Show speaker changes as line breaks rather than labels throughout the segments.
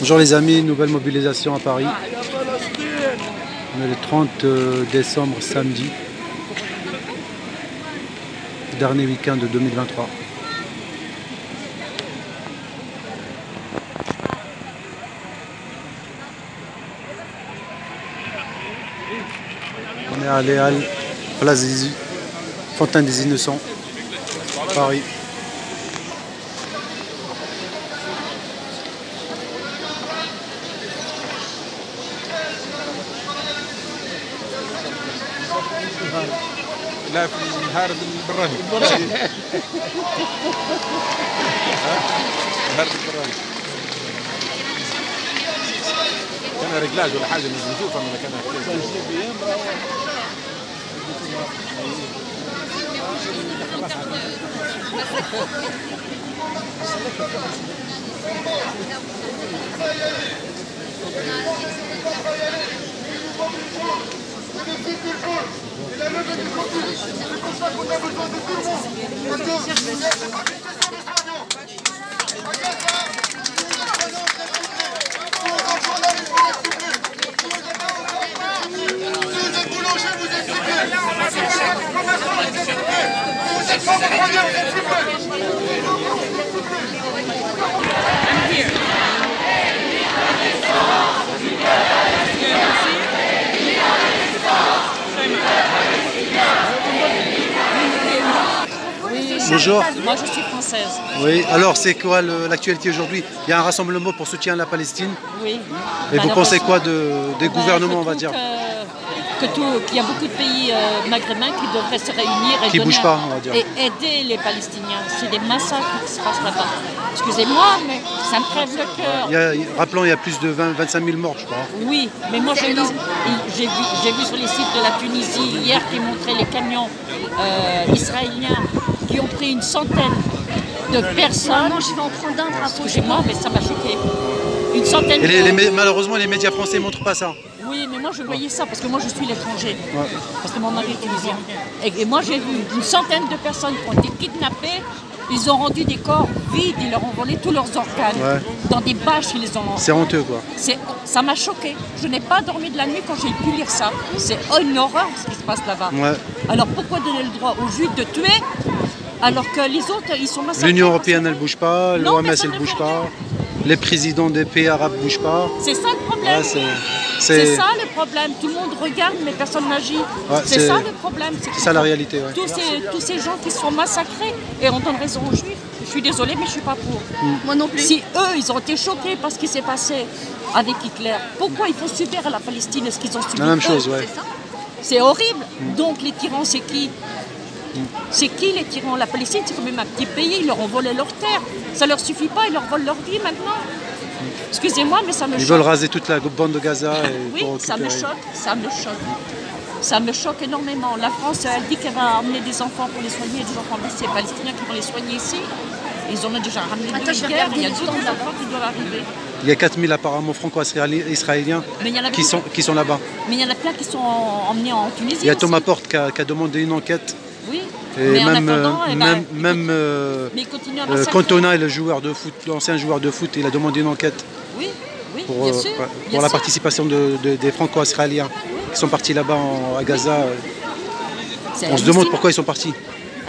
Bonjour les amis, nouvelle mobilisation à Paris. On est le 30 décembre, samedi. Dernier week-end de 2023. On est à Les Halles, place des Fontaine des Innocents, Paris.
لا في الهارد البراني الهارد البراني كان رجلاج ولا حاجه لازم نشوفها من مكانها.
Et la levée du Covid, c'est pour ça qu'on a besoin de tout le monde. Parce que il y a des manifestations de soignants. À Gaza, les soignants sont ciblés. Tous les journalistes vous êtes ciblés. Tous les vous êtes boulangers, vous êtes ciblés. Tous les commerçants, vous êtes ciblés. Vous êtes sans soignants, vous êtes ciblés.
Bonjour.
Moi je suis française.
Oui, alors c'est quoi l'actualité aujourd'hui? Il y a un rassemblement pour soutien à la Palestine.
Oui.
Et vous pensez quoi des gouvernements, on va dire?
Qu'il y a beaucoup de pays maghrébins qui devraient se réunir et,
qui bougent pas, on va dire.
Et aider les Palestiniens. C'est des massacres qui se passent là-bas. Excusez-moi, mais ça me crève le cœur.
Rappelons, il y a plus de 25 000 morts, je crois.
Oui, mais moi j'ai vu sur les sites de la Tunisie hier qui montraient les camions israéliens qui ont pris une centaine de personnes.
Je vais en prendre un drapeau.
Excusez-moi, mais ça m'a choqué. Une centaine de...
Malheureusement, les médias français ne montrent pas ça.
Oui, mais moi je voyais ça parce que moi je suis l'étranger. Ouais. Parce que mon mari est tunisien. Et moi j'ai vu une centaine de personnes qui ont été kidnappées. Ils ont rendu des corps vides, ils leur ont volé tous leurs organes. Ouais. Dans des bâches, ils les ont...
C'est honteux, quoi.
Ça m'a choqué. Je n'ai pas dormi de la nuit quand j'ai pu lire ça. C'est une horreur ce qui se passe là-bas. Ouais. Alors pourquoi donner le droit aux Juifs de tuer alors que les autres, ils sont massacrés?
L'Union européenne, elle ne bouge pas. L'OMS, elle ne bouge pas. Les présidents des pays arabes ne bougent pas.
C'est ça le problème. Ouais, c'est ça le problème. Tout le monde regarde, mais personne n'agit. Ouais, c'est ça le problème.
C'est ça la réalité. Ouais.
Tous ces gens qui sont massacrés, et on donne raison aux Juifs. Je suis désolée, mais je ne suis pas pour.
Moi non plus.
Si eux, ils ont été choqués par ce qui s'est passé avec Hitler, pourquoi il faut subir à la Palestine ce qu'ils ont subi?
La même chose, ouais.
C'est horrible. Donc les tyrans, c'est qui? C'est qui les tyrans? La Palestine, c'est quand même un petit pays, ils leur ont volé leur terre. Ça leur suffit pas, ils leur volent leur vie maintenant. Excusez-moi, mais ça me choque.
Ils veulent raser toute la bande de Gaza.
Oui, ça me choque, ça me choque. Ça me choque énormément. La France, elle dit qu'elle va emmener des enfants pour les soigner, des enfants blessés palestiniens qui vont les soigner ici. Ils en ont déjà ramené deux hier, il y a d'autres enfants qui doivent arriver.
Il y a 4000 apparemment franco-israéliens qui sont là-bas.
Mais il y en a plein qui sont emmenés en Tunisie.
Il y a Thomas Porte qui a demandé une enquête.
Oui.
Et même Cantona, le joueur de foot, l'ancien joueur de foot, il a demandé une enquête.
Oui, oui,
pour la participation des franco-israéliens qui sont partis là-bas à Gaza. On se demande pourquoi ils sont partis.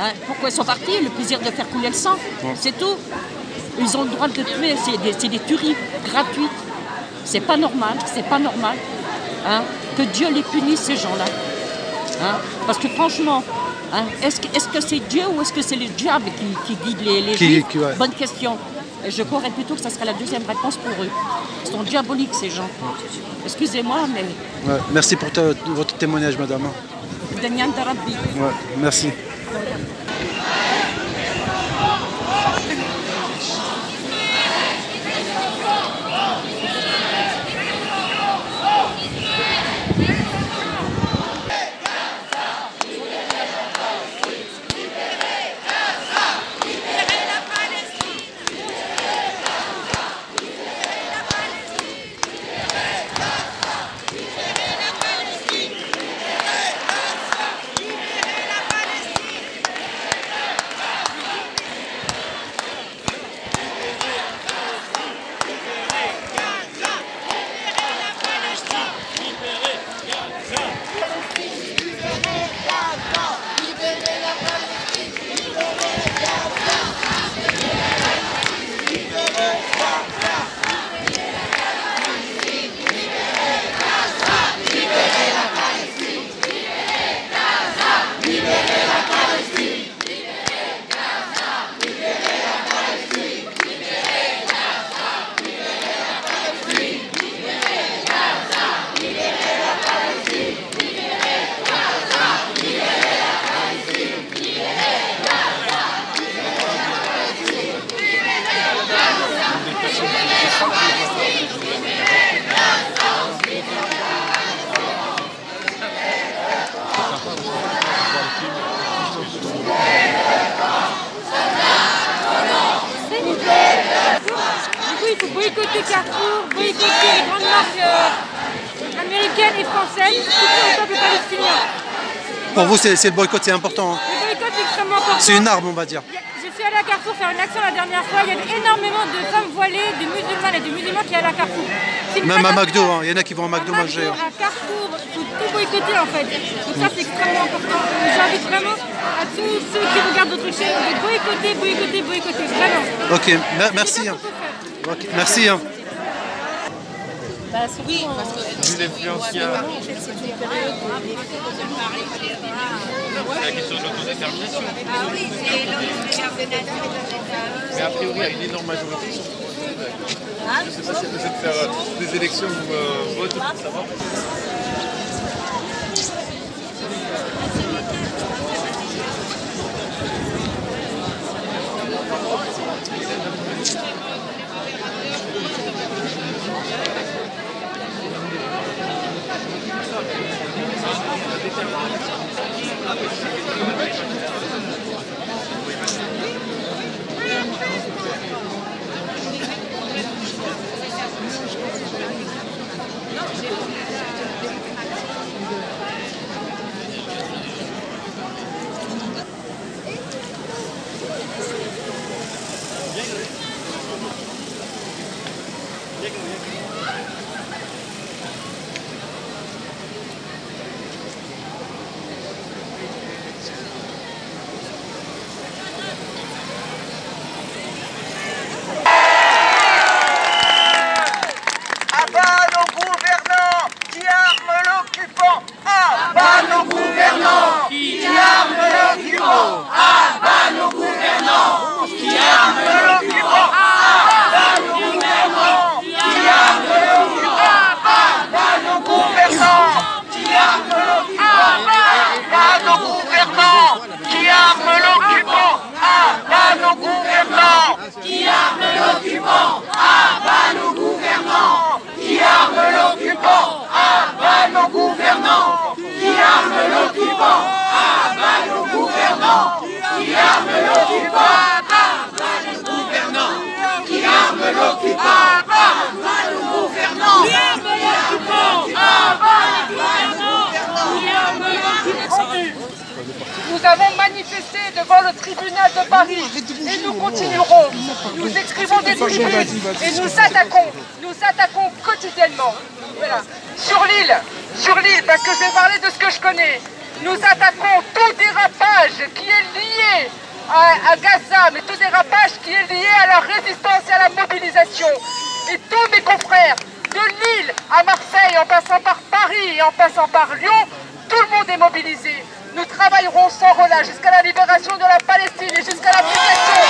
Hein, pourquoi ils sont partis? Le plaisir de faire couler le sang, c'est tout. Ils ont le droit de tuer, c'est des tueries gratuites. C'est pas normal, c'est pas normal. Hein, que Dieu les punisse, ces gens-là. Hein, parce que franchement, hein, est-ce que c'est Dieu ou est-ce que c'est le diable qui guide les Juifs?
Ouais.
Bonne question. Et je croirais plutôt que ça serait la deuxième réponse pour eux. Ils sont diaboliques, ces gens. Excusez-moi, mais...
Ouais, merci pour votre témoignage, madame.
Ouais,
merci.
il faut boycotter Carrefour, boycotter les grandes marques américaines et françaises, surtout le peuple palestinien.
Pour vous, c'est le boycott, c'est important. Hein.
Le boycott est extrêmement important.
C'est une arme, on va dire.
Je suis allée à Carrefour faire une action la dernière fois. Il y avait énormément de femmes voilées, de musulmanes et de musulmans qui allaient à Carrefour.
Même à McDo, hein. Il y en a qui vont à McDo manger.
À Carrefour, il faut tout boycotter en fait. Donc ça c'est extrêmement important. J'invite vraiment à tous ceux qui regardent notre chaîne de boycotter, boycotter, boycotter, vraiment.
Ok, merci. Hein. Okay. Merci. Hein.
Bah, oui, parce que
vu l'influence qu'il y a. C'est la question de l'autodétermination.
Ah oui, c'est l'autodétermination.
Mais a priori, il y a une énorme majorité. Je ne sais pas si elle essaie de faire des élections où vote pour savoir.
Nous avons manifesté devant le tribunal de Paris et nous continuerons. Nous exprimons des tribunes et nous attaquons quotidiennement. Voilà. Sur l'île, parce que je vais parler de ce que je connais, nous attaquons tout dérapage qui est lié à Gaza, mais tout dérapage qui est lié à la résistance et à la mobilisation. Et tous mes confrères, de Lille à Marseille, en passant par Paris et en passant par Lyon, tout le monde est mobilisé. Nous travaillerons sans relâche jusqu'à la libération de la Palestine et jusqu'à l'application.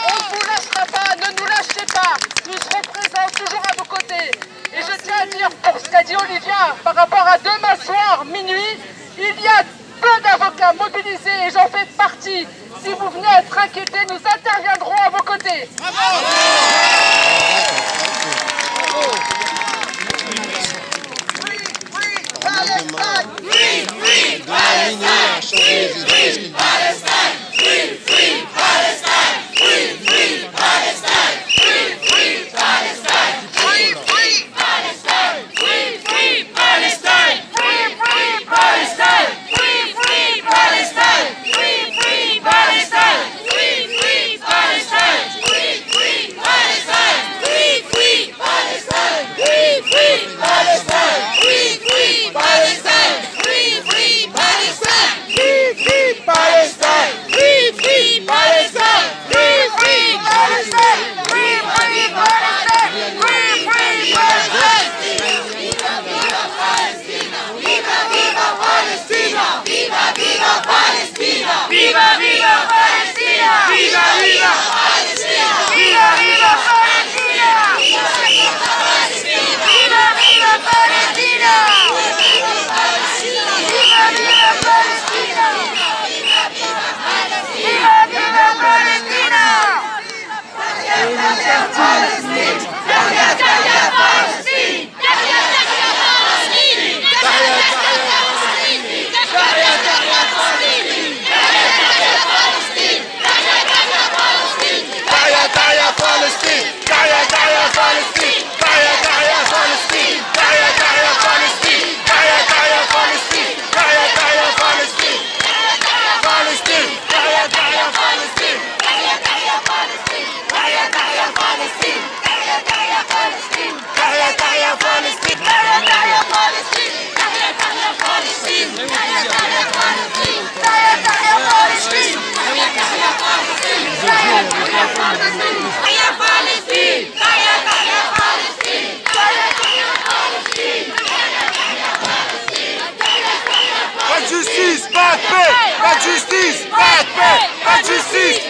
On ne vous lâchera pas, ne nous lâchez pas. Nous serons présents toujours à vos côtés. Et je tiens à dire, pour ce qu'a dit Olivia, par rapport à demain soir, minuit, il y a peu d'avocats mobilisés et j'en fais partie. Si vous venez être inquiétés, nous interviendrons à vos côtés.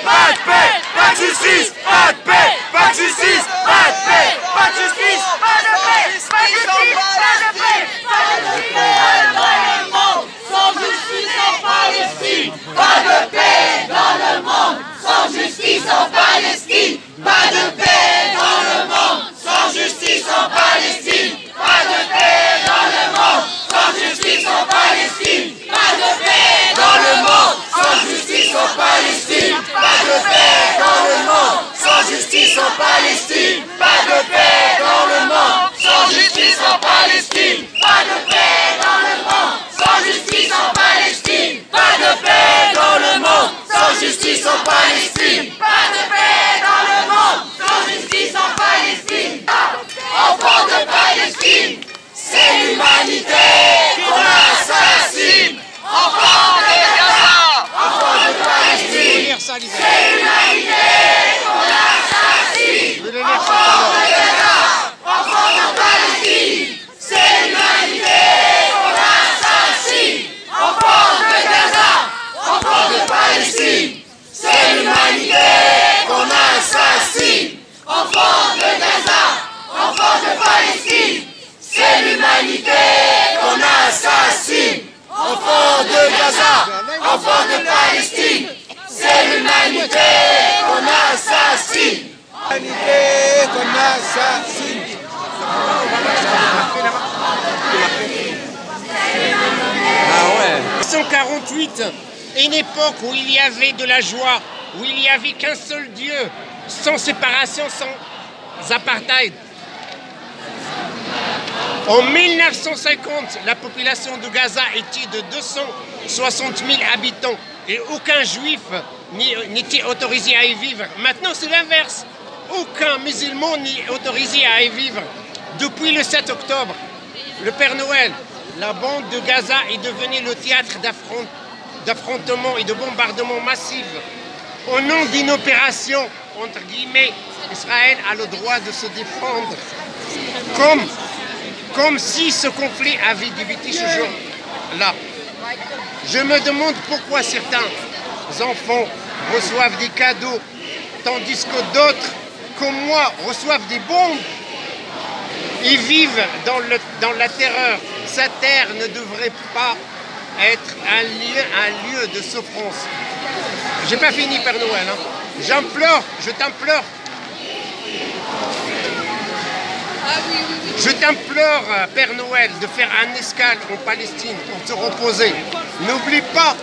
pas de paix, pas de justice, pas de paix, pas de justice, pas de paix, pas de justice, pas de paix, pas de justice, pas de paix, pas de justice. Sans justice en Palestine, pas de paix dans le monde. Sans justice en Palestine, pas de paix dans le monde. Sans justice en Palestine, pas de paix dans le monde. Sans justice en Palestine, pas de paix dans le monde. Sans justice en Palestine, pas de paix dans le monde. Sans justice en Palestine, pas de paix dans le monde. Sans justice en Palestine, pas de paix dans le monde. Sans justice en Palestine, pas de paix dans le monde. Sans justice en Palestine, pas de paix dans le monde. Sans justice en Palestine, enfants de Palestine, c'est l'humanité qu'on assassine. Enfants de Gaza, enfants de Palestine, c'est l'humanité qu'on assassine. Enfants de Gaza, enfants de Palestine, c'est l'humanité qu'on assassine. Enfants de Gaza, enfants de Palestine, c'est l'humanité qu'on assassine. Enfants de Gaza, enfants de Palestine, c'est l'humanité qu'on assassine. Enfants de Gaza, enfants de Palestine, c'est l'humanité qu'on assassine. L'humanité qu'on assassine.
1948, une époque où il y avait de la joie, où il n'y avait qu'un seul Dieu, sans séparation, sans apartheid. En 1950, la population de Gaza était de 260 000 habitants et aucun juif n'était autorisé à y vivre. Maintenant, c'est l'inverse. Aucun musulman n'est autorisé à y vivre. Depuis le 7 octobre, le Père Noël, la bande de Gaza est devenue le théâtre d'affrontements et de bombardements massifs. Au nom d'une opération, entre guillemets, Israël a le droit de se défendre. Comme si ce conflit avait débuté ce jour-là. Je me demande pourquoi certains enfants reçoivent des cadeaux, tandis que d'autres, comme moi, reçoivent des bombes. Ils vivent dans la terreur. Sa terre ne devrait pas être un lieu de souffrance. J'ai pas fini, Père Noël. Hein. J'implore, je t'implore. Je t'implore, Père Noël, de faire un escale en Palestine pour te reposer. N'oublie pas.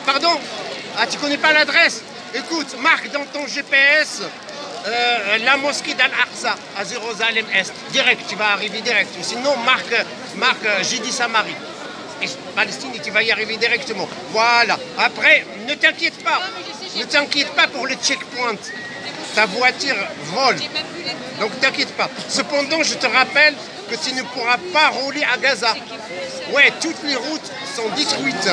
Pardon? Ah, tu connais pas l'adresse? Écoute, marque dans ton GPS la mosquée d'Al-Aqsa à Jérusalem-Est. Direct, tu vas arriver direct. Sinon, marque Jidi Samarie. Et Palestine, tu vas y arriver directement. Voilà. Après, ne t'inquiète pas. Ne t'inquiète pas pour le checkpoint. Ta voiture vole. Donc t'inquiète pas. Cependant, je te rappelle que tu ne pourras pas rouler à Gaza. Ouais, toutes les routes sont détruites.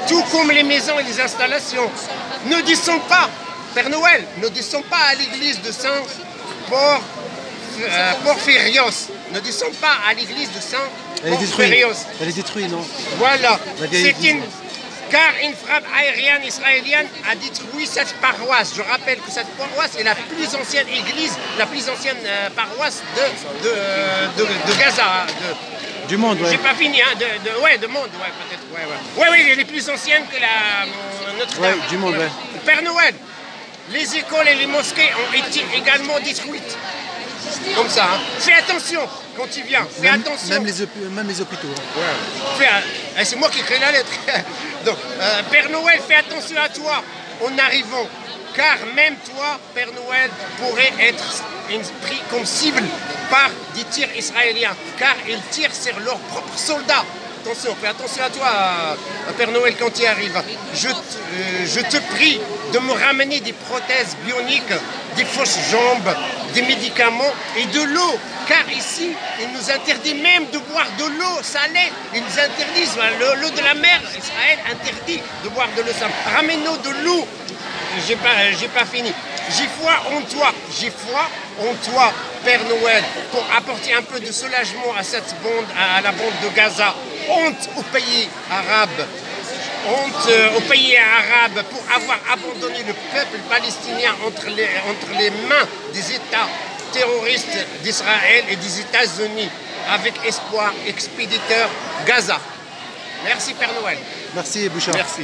Tout comme les maisons et les installations. Ne descends pas, Père Noël, ne descends pas à l'église de Saint-Porphyrios. Ne descends pas à l'église de Saint-Porphyrios.
Elle est détruite, non?
Voilà. Car une frappe aérienne israélienne a détruit cette paroisse. Je rappelle que cette paroisse est la plus ancienne église, la plus ancienne paroisse de Gaza.
Du monde, ouais.
J'ai pas fini, hein, de monde, ouais, peut-être. Ouais, elle est plus ancienne que Notre-Dame.
Ouais, du monde, ouais.
Père Noël, les écoles et les mosquées ont été également détruites. Comme ça, hein. Fais attention quand tu viens, fais attention.
Même les hôpitaux. Hein.
Ouais. C'est moi qui crée la lettre. Donc, Père Noël, fais attention à toi en arrivant. Car même toi, Père Noël, pourrait être pris comme cible par des tirs israéliens. Car ils tirent sur leurs propres soldats. Attention, fais attention à toi, Père Noël, quand tu arrives. Je te prie de me ramener des prothèses bioniques, des fausses jambes, des médicaments et de l'eau. Car ici, ils nous interdisent même de boire de l'eau salée. Ils nous interdisent l'eau de la mer. Israël interdit de boire de l'eau salée. Ramène-nous de l'eau. J'ai pas fini. J'ai foi en toi. J'ai foi en toi, Père Noël, pour apporter un peu de soulagement à cette bande, à la bande de Gaza. Honte au pays arabe. honte aux pays arabes pour avoir abandonné le peuple palestinien entre les mains des États terroristes d'Israël et des États-Unis, avec espoir expéditeur Gaza. Merci Père Noël.
Merci Bouchard.
Merci.